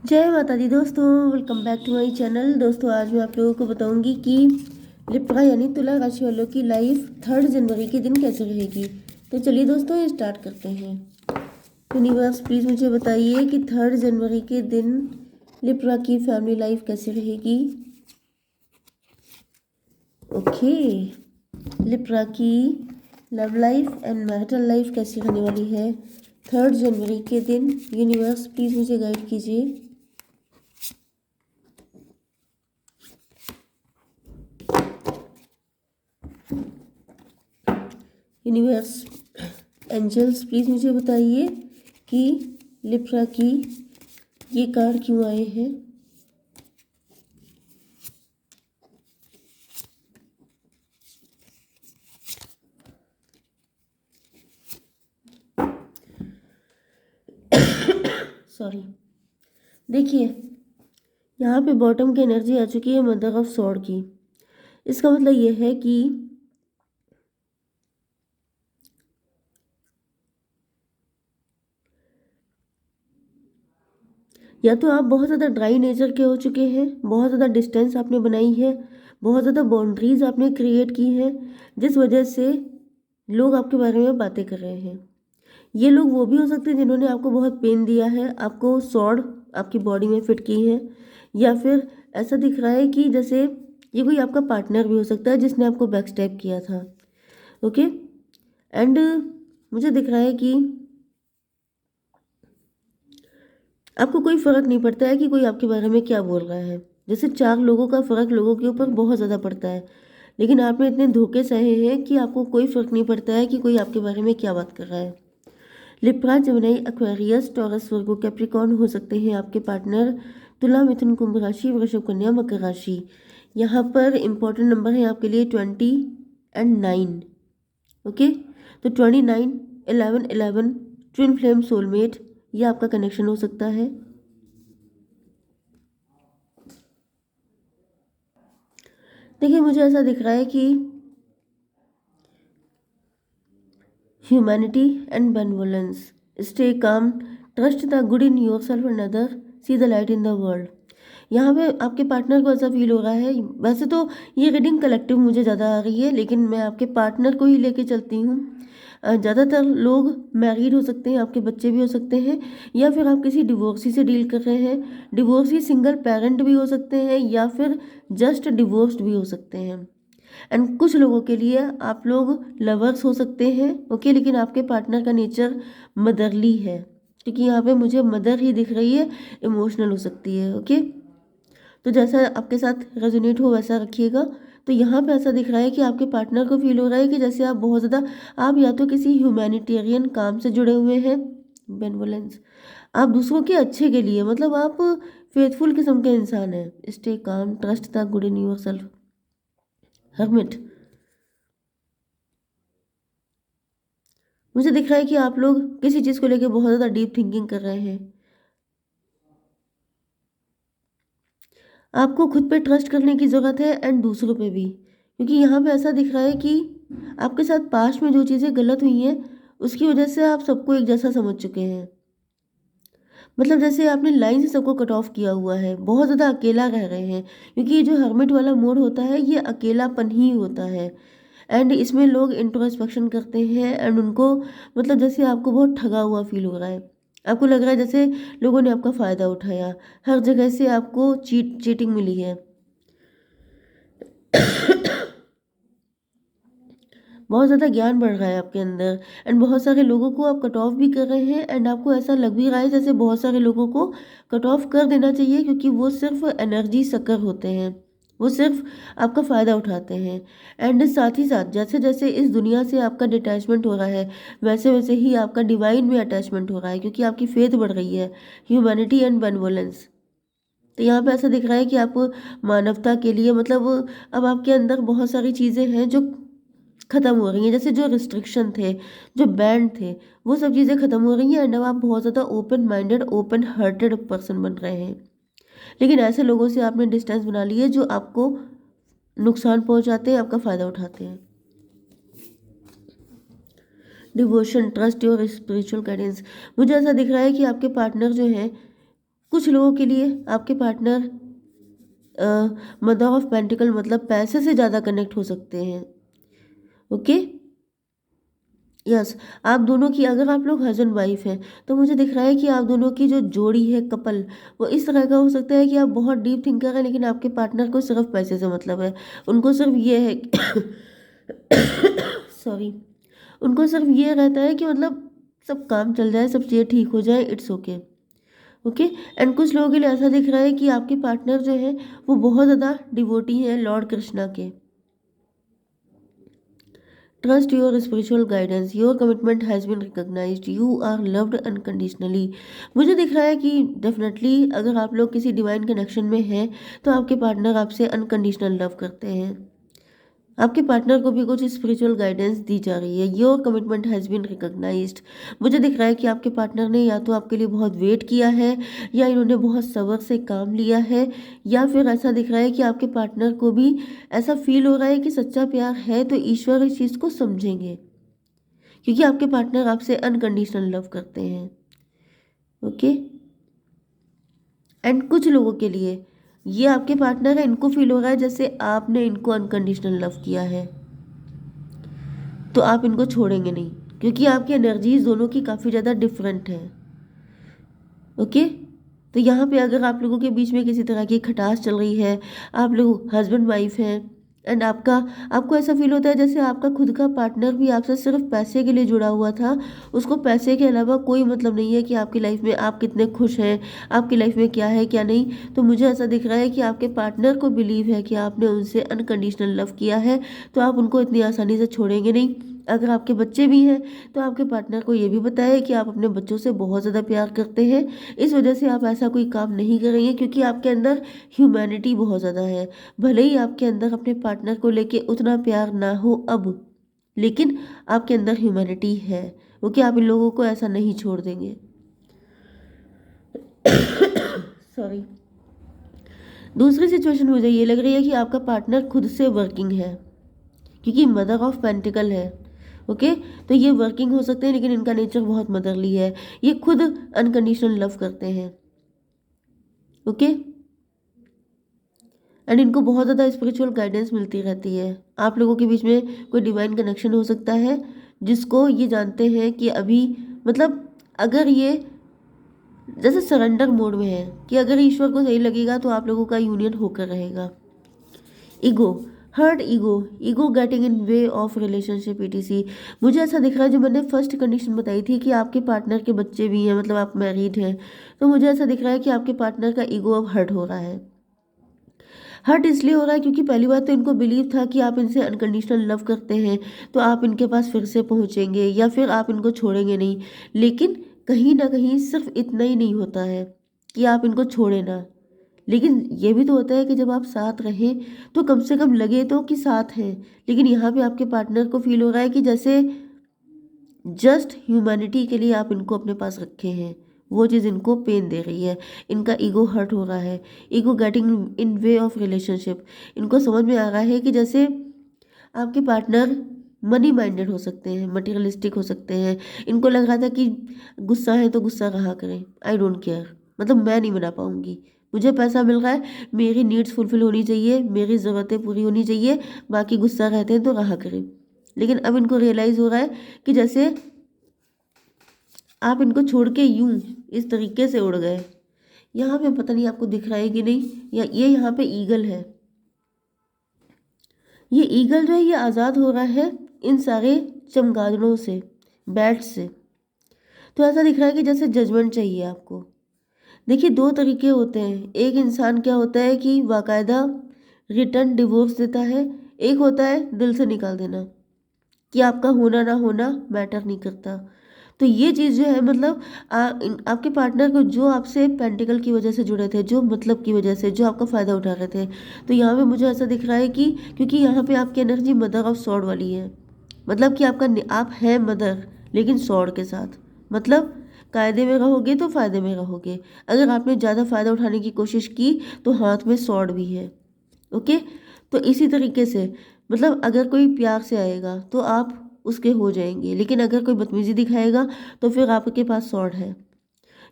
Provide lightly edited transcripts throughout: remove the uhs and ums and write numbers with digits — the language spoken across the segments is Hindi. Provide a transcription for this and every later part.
जय माता दी दोस्तों, welcome back to my channel. दोस्तों आज मैं आप लोगों को बताऊंगी कि लिब्रा यानी तुला राशि वालों की लाइफ 3 जनवरी के दिन कैसे रहेगी। तो चलिए दोस्तों स्टार्ट करते हैं। यूनिवर्स प्लीज़ मुझे बताइए कि 3 जनवरी के दिन लिब्रा की फैमिली लाइफ कैसे रहेगी। ओके, लिब्रा की love life and marital life कैसी रहने वाली है 3 जनवरी के दिन। यूनिवर्स प्लीज़ मुझे गाइड कीजिए। यूनिवर्स एंजल्स प्लीज़ मुझे बताइए कि लिब्रा की ये कार्ड क्यों आए हैं। सॉरी, देखिए यहाँ पे बॉटम की एनर्जी आ चुकी है मदर ऑफ सॉर्ड की। इसका मतलब ये है कि या तो आप बहुत ज़्यादा ड्राई नेचर के हो चुके हैं, बहुत ज़्यादा डिस्टेंस आपने बनाई है, बहुत ज़्यादा बाउंड्रीज आपने क्रिएट की हैं, जिस वजह से लोग आपके बारे में बातें कर रहे हैं। ये लोग वो भी हो सकते हैं जिन्होंने आपको बहुत पेन दिया है, आपको सॉर्ड आपकी बॉडी में फिट की है, या फिर ऐसा दिख रहा है कि जैसे ये कोई आपका पार्टनर भी हो सकता है जिसने आपको बैक स्टैब किया था। ओके, एंड मुझे दिख रहा है कि आपको कोई फ़र्क नहीं पड़ता है कि कोई आपके बारे में क्या बोल रहा है। जैसे 4 लोगों का फ़र्क लोगों के ऊपर बहुत ज़्यादा पड़ता है, लेकिन आपने इतने धोखे सहे हैं कि आपको कोई फ़र्क नहीं पड़ता है कि कोई आपके बारे में क्या बात कर रहा है। लिब्रा, जेमिनी, एक्वेरियस, टॉरस, वर्गो, कैप्रिकॉर्न हो सकते हैं आपके पार्टनर। तुला, मिथुन, कुंभ राशि, वृषभ, कन्या, मकर राशि। यहाँ पर इम्पोर्टेंट नंबर है आपके लिए 20 एंड 9। ओके, तो 29, 11, 11 ट्विन फ्लेम सोलमेट, ये आपका कनेक्शन हो सकता है। देखिए मुझे ऐसा दिख रहा है कि humanity and benevolence, stay calm, trust the good in yourself and other, see the light in the world. यहाँ पे आपके पार्टनर को ऐसा फील हो रहा है। वैसे तो ये रीडिंग कलेक्टिव मुझे ज़्यादा आ रही है, लेकिन मैं आपके पार्टनर को ही लेके चलती हूँ। ज़्यादातर लोग मैरिड हो सकते हैं, आपके बच्चे भी हो सकते हैं, या फिर आप किसी डिवोर्सी से डील कर रहे हैं। डिवोर्सी सिंगल पेरेंट भी हो सकते हैं या फिर जस्ट डिवोर्स्ड भी हो सकते हैं। एंड कुछ लोगों के लिए आप लोग लवर्स हो सकते हैं। ओके, लेकिन आपके पार्टनर का नेचर मदरली है, क्योंकि यहाँ पे मुझे मदर ही दिख रही है, इमोशनल हो सकती है। ओके, तो जैसा आपके साथ रेजोनेट हो वैसा रखिएगा। तो यहाँ पे ऐसा दिख रहा है कि आपके पार्टनर को फील हो रहा है कि जैसे आप बहुत ज़्यादा, आप या तो किसी ह्यूमैनिटेरियन काम से जुड़े हुए हैं, बेनवोलेंस, आप दूसरों के अच्छे के लिए, मतलब आप फेथफुल किस्म के इंसान हैं। Stay calm, trust the good in your self, hermit. मुझे दिख रहा है कि आप लोग किसी चीज़ को लेकर बहुत ज़्यादा डीप थिंकिंग कर रहे हैं। आपको खुद पे ट्रस्ट करने की ज़रूरत है एंड दूसरों पे भी, क्योंकि यहाँ पे ऐसा दिख रहा है कि आपके साथ पास्ट में जो चीज़ें गलत हुई हैं उसकी वजह से आप सबको एक जैसा समझ चुके हैं। मतलब जैसे आपने लाइन से सबको कट ऑफ किया हुआ है, बहुत ज़्यादा अकेला रह रहे हैं, क्योंकि ये जो हर्मिट वाला मोड होता है ये अकेलापन ही होता है। एंड इसमें लोग इंट्रोस्पेक्शन करते हैं एंड उनको, मतलब जैसे आपको बहुत ठगा हुआ फील हो रहा है। आपको लग रहा है जैसे लोगों ने आपका फ़ायदा उठाया, हर जगह से आपको चीटिंग मिली है। बहुत ज़्यादा ज्ञान बढ़ रहा है आपके अंदर एंड बहुत सारे लोगों को आप कट ऑफ भी कर रहे हैं एंड आपको ऐसा लग भी रहा है जैसे बहुत सारे लोगों को कट ऑफ कर देना चाहिए, क्योंकि वो सिर्फ एनर्जी सकर होते हैं, वो सिर्फ आपका फ़ायदा उठाते हैं। एंड साथ ही साथ जैसे जैसे इस दुनिया से आपका डिटैचमेंट हो रहा है, वैसे वैसे ही आपका डिवाइन में अटैचमेंट हो रहा है, क्योंकि आपकी फेथ बढ़ रही है, ह्यूमैनिटी एंड बेनवोलेंस। तो यहाँ पे ऐसा दिख रहा है कि आप मानवता के लिए, मतलब अब आपके अंदर बहुत सारी चीज़ें हैं जो ख़त्म हो रही हैं, जैसे जो रिस्ट्रिक्शन थे, जो बैंड थे, वो सब चीज़ें ख़त्म हो रही हैं एंड अब आप बहुत ज़्यादा open minded, open hearted person बन रहे हैं। लेकिन ऐसे लोगों से आपने डिस्टेंस बना ली है जो आपको नुकसान पहुंचाते हैं, आपका फ़ायदा उठाते हैं। डिवोशन, ट्रस्ट और स्पिरिचुअल गाइडेंस, मुझे ऐसा दिख रहा है कि आपके पार्टनर जो हैं कुछ लोगों के लिए आपके पार्टनर मदर ऑफ पेंटिकल मतलब पैसे से ज़्यादा कनेक्ट हो सकते हैं। ओके, यस, आप दोनों की, अगर आप लोग हस्बैंड वाइफ हैं तो मुझे दिख रहा है कि आप दोनों की जो जोड़ी है, कपल, वो इस तरह का हो सकता है कि आप बहुत डीप थिंकर हैं लेकिन आपके पार्टनर को सिर्फ पैसे से मतलब है। उनको सिर्फ ये है सॉरी, उनको सिर्फ ये रहता है कि मतलब सब काम चल जाए, सब चीज़ें ठीक हो जाए, इट्स ओके। ओके, एंड कुछ लोगों के लिए ऐसा दिख रहा है कि आपके पार्टनर जो है वो बहुत ज़्यादा डिवोटी हैं लॉर्ड कृष्णा के। Trust your spiritual guidance, your commitment has been recognised, you are loved unconditionally. मुझे दिख रहा है कि डेफिनेटली अगर आप लोग किसी डिवाइन कनेक्शन में हैं तो आपके पार्टनर आपसे अनकंडीशनल लव करते हैं। आपके पार्टनर को भी कुछ स्पिरिचुअल गाइडेंस दी जा रही है। Your commitment has been recognised. मुझे दिख रहा है कि आपके पार्टनर ने या तो आपके लिए बहुत वेट किया है, या इन्होंने बहुत सब्र से काम लिया है, या फिर ऐसा दिख रहा है कि आपके पार्टनर को भी ऐसा फील हो रहा है कि सच्चा प्यार है तो ईश्वर इस चीज़ को समझेंगे, क्योंकि आपके पार्टनर आपसे अनकंडीशनल लव करते हैं। ओके, एंड कुछ लोगों के लिए ये आपके पार्टनर है, इनको फील हो रहा है जैसे आपने इनको अनकंडीशनल लव किया है, तो आप इनको छोड़ेंगे नहीं, क्योंकि आपकी एनर्जीज दोनों की काफ़ी ज़्यादा डिफरेंट है। ओके, तो यहाँ पे अगर आप लोगों के बीच में किसी तरह की खटास चल रही है, आप लोग हस्बैंड वाइफ हैं, एंड आपको ऐसा फील होता है जैसे आपका खुद का पार्टनर भी आपसे सिर्फ पैसे के लिए जुड़ा हुआ था, उसको पैसे के अलावा कोई मतलब नहीं है कि आपकी लाइफ में आप कितने खुश हैं, आपकी लाइफ में क्या है क्या नहीं। तो मुझे ऐसा दिख रहा है कि आपके पार्टनर को बिलीव है कि आपने उनसे अनकंडीशनल लव किया है, तो आप उनको इतनी आसानी से छोड़ेंगे नहीं। अगर आपके बच्चे भी हैं तो आपके पार्टनर को ये भी पता है कि आप अपने बच्चों से बहुत ज़्यादा प्यार करते हैं, इस वजह से आप ऐसा कोई काम नहीं करेंगे, क्योंकि आपके अंदर ह्यूमैनिटी बहुत ज़्यादा है। भले ही आपके अंदर अपने पार्टनर को लेके उतना प्यार ना हो अब, लेकिन आपके अंदर ह्यूमैनिटी है। ओके, आप इन लोगों को ऐसा नहीं छोड़ देंगे। सॉरी। दूसरी सिचुएशन मुझे ये लग रही है कि आपका पार्टनर खुद से वर्किंग है, क्योंकि मदर ऑफ पेंटिकल है। ओके, तो ये वर्किंग हो सकते हैं लेकिन इनका नेचर बहुत मदरली है, ये खुद अनकंडीशनल लव करते हैं। ओके, एंड इनको बहुत ज़्यादा स्पिरिचुअल गाइडेंस मिलती रहती है। आप लोगों के बीच में कोई डिवाइन कनेक्शन हो सकता है जिसको ये जानते हैं कि अभी, मतलब अगर ये जैसे सरेंडर मोड में है कि अगर ईश्वर को सही लगेगा तो आप लोगों का यूनियन होकर रहेगा। Ego, hurt ego, ego getting in way of relationship ETC. मुझे ऐसा दिख रहा है, जो मैंने फर्स्ट कंडीशन बताई थी कि आपके पार्टनर के बच्चे भी हैं, मतलब आप मैरिड हैं, तो मुझे ऐसा दिख रहा है कि आपके पार्टनर का ईगो अब हर्ट हो रहा है। हर्ट इसलिए हो रहा है क्योंकि पहली बात तो इनको बिलीव था कि आप इनसे अनकंडीशनल लव करते हैं, तो आप इनके पास फिर से पहुंचेंगे या फिर आप इनको छोड़ेंगे नहीं। लेकिन कहीं ना कहीं सिर्फ इतना ही नहीं होता है कि आप इनको छोड़े ना, लेकिन ये भी तो होता है कि जब आप साथ रहें तो कम से कम लगे तो कि साथ हैं। लेकिन यहाँ पे आपके पार्टनर को फील हो रहा है कि जैसे जस्ट ह्यूमैनिटी के लिए आप इनको अपने पास रखे हैं, वो चीज़ इनको पेन दे रही है, इनका ईगो हर्ट हो रहा है। Ego getting in way of relationship, इनको समझ में आ रहा है कि जैसे आपके पार्टनर मनी माइंडेड हो सकते हैं, मटेरियलिस्टिक हो सकते हैं। इनको लग रहा था कि गुस्सा है तो गुस्सा रहा करें, आई डोंट केयर, मतलब मैं नहीं मना पाऊंगी, मुझे पैसा मिल रहा है, मेरी नीड्स फुलफिल होनी चाहिए, मेरी ज़रूरतें पूरी होनी चाहिए, बाकी गुस्सा रहते हैं तो रहा करें। लेकिन अब इनको रियलाइज़ हो रहा है कि जैसे आप इनको छोड़ के यूं इस तरीके से उड़ गए। यहाँ पे पता नहीं आपको दिख रहा है कि नहीं, या ये यहाँ पे ईगल है, ये ईगल जो है ये आज़ाद हो रहा है इन सारे चमगादड़ों से, बैट से। तो ऐसा दिख रहा है कि जैसे जजमेंट चाहिए आपको। देखिए, दो तरीके होते हैं, एक इंसान क्या होता है कि बाकायदा रिटर्न डिवोर्स देता है, एक होता है दिल से निकाल देना कि आपका होना ना होना मैटर नहीं करता। तो ये चीज़ जो है, मतलब आपके पार्टनर को, जो आपसे पेंटिकल की वजह से जुड़े थे, जो मतलब की वजह से, जो आपका फ़ायदा उठा रहे थे, तो यहाँ पे मुझे ऐसा दिख रहा है कि क्योंकि यहाँ पे आपकी एनर्जी मदर ऑफ सॉर्ड वाली है, मतलब कि आप हैं मदर लेकिन सॉर्ड के साथ, मतलब कायदे में रहोगे तो फ़ायदे में रहोगे, अगर आपने ज़्यादा फ़ायदा उठाने की कोशिश की तो हाथ में सॉर्ड भी है। ओके, तो इसी तरीके से, मतलब अगर कोई प्यार से आएगा तो आप उसके हो जाएंगे, लेकिन अगर कोई बदतमीजी दिखाएगा तो फिर आपके पास सॉर्ड है।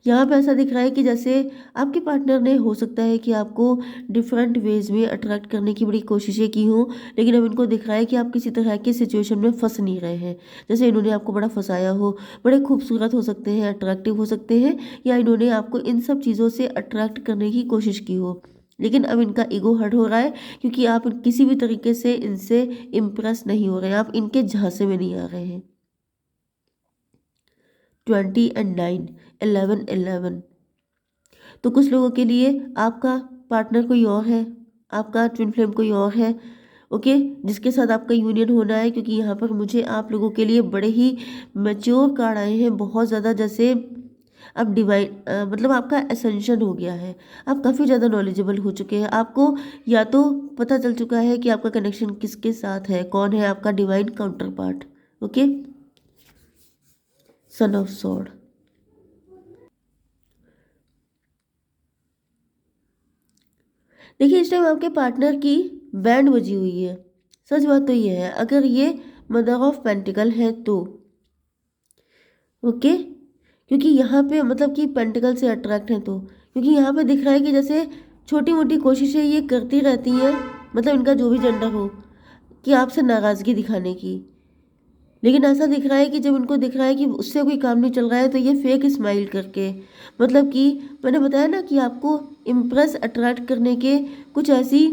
यहाँ पे ऐसा दिख रहा है कि जैसे आपके पार्टनर ने हो सकता है कि आपको डिफरेंट वेज में अट्रैक्ट करने की बड़ी कोशिशें की हों, लेकिन अब इनको दिख रहा है कि आप किसी तरह की सिचुएशन में फंस नहीं रहे हैं। जैसे इन्होंने आपको बड़ा फंसाया हो, बड़े खूबसूरत हो सकते हैं, अट्रैक्टिव हो सकते हैं, या इन्होंने आपको इन सब चीज़ों से अट्रैक्ट करने की कोशिश की हो, लेकिन अब इनका ईगो हर्ट हो रहा है क्योंकि आप किसी भी तरीके से इनसे इम्प्रेस नहीं हो रहे हैं, आप इनके झांसे में नहीं आ रहे हैं। 20 एंड 9, 11 11। तो कुछ लोगों के लिए आपका पार्टनर कोई और है, आपका ट्विन फ्लेम कोई और है, ओके, जिसके साथ आपका यूनियन होना है, क्योंकि यहाँ पर मुझे आप लोगों के लिए बड़े ही मैच्योर कार्ड आए हैं, बहुत ज़्यादा, जैसे आप डिवाइन मतलब आपका एसेंशन हो गया है, आप काफ़ी ज़्यादा नॉलेजेबल हो चुके हैं, आपको या तो पता चल चुका है कि आपका कनेक्शन किसके साथ है, कौन है आपका divine counter part. Okay, son of sword. देखिए, इस टाइम आपके पार्टनर की बैंड बजी हुई है। सच बात तो ये है, अगर ये मदर ऑफ पेंटिकल है तो ओके, क्योंकि यहाँ पे मतलब कि पेंटिकल से अट्रैक्ट हैं, तो क्योंकि यहाँ पे दिख रहा है कि जैसे छोटी मोटी कोशिशें ये करती रहती हैं, मतलब इनका जो भी जेंडर हो, कि आपसे नाराज़गी दिखाने की, लेकिन ऐसा दिख रहा है कि जब इनको दिख रहा है कि उससे कोई काम नहीं चल रहा है, तो ये फेक स्माइल करके, मतलब कि मैंने बताया ना कि आपको इम्प्रेस अट्रैक्ट करने के कुछ ऐसी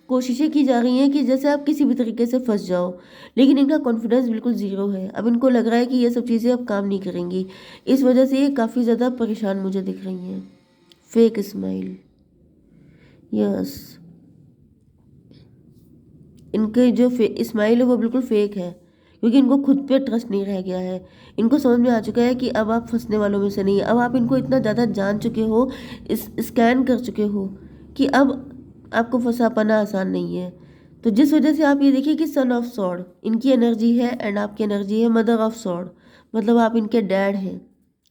कोशिशें की जा रही हैं कि जैसे आप किसी भी तरीके से फंस जाओ, लेकिन इनका कॉन्फिडेंस बिल्कुल ज़ीरो है। अब इनको लग रहा है कि ये सब चीज़ें अब काम नहीं करेंगी, इस वजह से ये काफ़ी ज़्यादा परेशान मुझे दिख रही हैं। फेक स्माइल, यस, इनके जो स्माइल है वो बिल्कुल फेक है, क्योंकि इनको खुद पे ट्रस्ट नहीं रह गया है। इनको समझ में आ चुका है कि अब आप फंसने वालों में से नहीं, अब आप इनको इतना ज़्यादा जान चुके हो, स्कैन कर चुके हो, कि अब आपको फंसा पाना आसान नहीं है। तो जिस वजह से आप ये देखिए कि सन ऑफ सॉर्ड इनकी एनर्जी है एंड आपकी एनर्जी है मदर ऑफ सॉर्ड, मतलब आप इनके डैड हैं।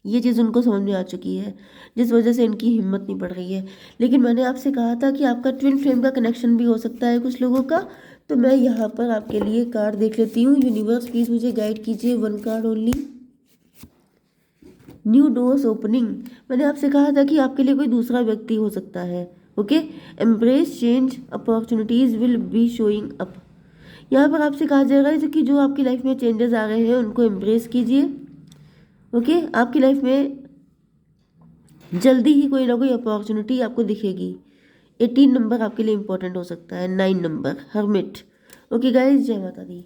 ये चीज़ उनको समझ में आ चुकी है, जिस वजह से इनकी हिम्मत नहीं बढ़ रही है। लेकिन मैंने आपसे कहा था कि आपका ट्विन फ्लेम का कनेक्शन भी हो सकता है कुछ लोगों का, तो मैं यहाँ पर आपके लिए कार्ड देख लेती हूँ। यूनिवर्स प्लीज़ मुझे गाइड कीजिए, one card only. New doors opening, मैंने आपसे कहा था कि आपके लिए कोई दूसरा व्यक्ति हो सकता है। Okay, embrace change, opportunities will be showing up. यहाँ पर आपसे कहा जा रहा है कि जो आपकी लाइफ में चेंजेस आ रहे हैं उनको एम्ब्रेस कीजिए। ओके, आपकी लाइफ में जल्दी ही कोई ना कोई अपॉर्चुनिटी आपको दिखेगी। 18 नंबर आपके लिए इंपॉर्टेंट हो सकता है, 9 नंबर हर्मिट। ओके गाइज, जय माता दी।